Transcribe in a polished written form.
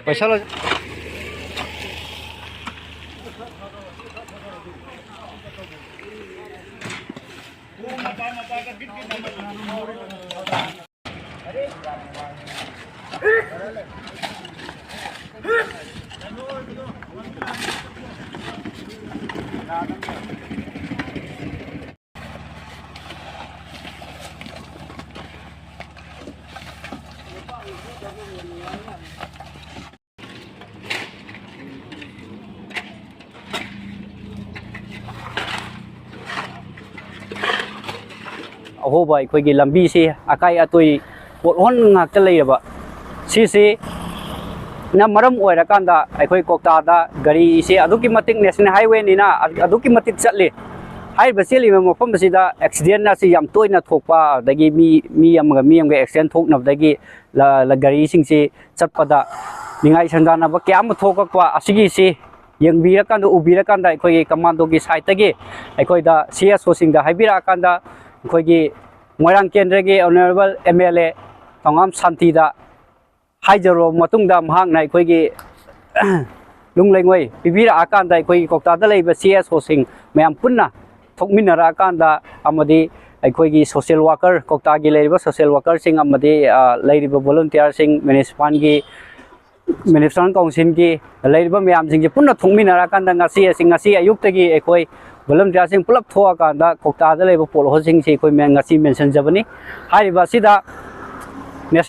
पैसा लो हो भाई कोई की लंबी से acai अतुई पोटहोन ngakta leiraba sisi na maram oirakanda akhoi kokta da gari se aduki matik national highway ni na aduki matik chatli hai basili me mofam basida accident na si yam toina thokpa dagi mi amga accident thokna dagi la gari sing se chatpada ningai sandana ba kyam thokakwa asigi si yengbira kanda ubira kanda akhoi commando gi site gi akhoi da cs hosing da haibira kanda akhoi मोरंग केंद्र के honourable MLA तंगाम शांति दा हाइजरो मतुंग दा महांग नाइ कोई की लुंगलेंगोई पिबीरा आकान दा कोई कोक्ता दा लेबा सीएस होसिंग मयाम पुन्ना थोकमिनरा आकान दा अमदी कोई की सोशल वर्कर कोक्ता की लेबा सोशल वर्कर सिंग अमदी लेबा वॉलंटियर सिंग म्युनिसिपल काउंसिल की लेबा मयाम सिंग पुन्ना थोकमिनरा आकान दा ngasi ayuk tagi कोई volunteer sing pulap thoa ka da kokta da leba pol ho sing si koi men ngasi mention jabani hari ba sida